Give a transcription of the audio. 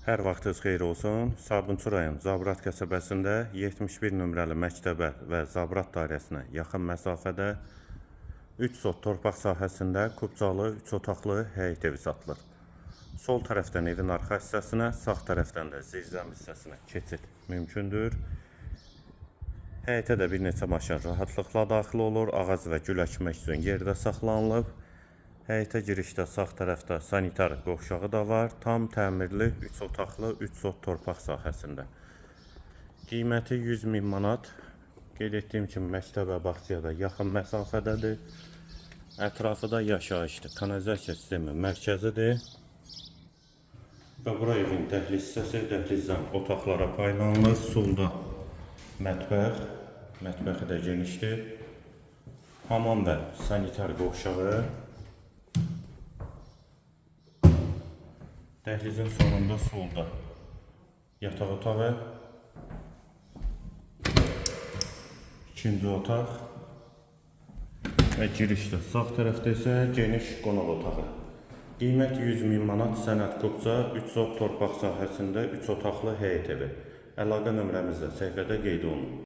Hər vaxtınız xeyir olsun. Sabunçu rayon Zabrat qəsəbəsində 71 nömrəli məktəbə və Zabrat dairəsinə yaxın məsafədə 3 sot torpaq sahəsində kubcalı 3 otaqlı həyət evi satılır. Sol tərəfdən evin arxa hissəsinə, sağ tərəfdən də zirzəm hissəsinə keçid mümkündür. Həyətə də bir neçə maşın rahatlıqla daxil olur. Ağac və gül əkmək üçün yerdə saxlanılıb. Həyətə girişdə sağ tərəfdə sanitar qovşağı da var. Tam təmirli 3 otaqlı 3 sot torpaq sahəsində. Qiyməti 100.000 manat. Qeyd etdiyim kimi məktəbə, bağçaya da yaxın məsafədədir. Ətrafı da yaşayışdır. Kanalizasiya sistemi mərkəzidir. Və bura evin dəhliz hissəsi, dəhlizdən otaqlara paylanılır. Solda mətbəx, mətbəxi də genişdir. Hamam və sanitar qovşağı. Dəhlizin sonunda solda yataq otağı, ikinci otaq və girişdə sağ tərəfdə isə geniş qonaq otağı. Qiymət 100.000 manat, sənəd kubca, 3 sot torpaq sahəsində 3 otaqlı həyət evi. Əlaqə nömrəmizdə səhifədə qeyd olunur.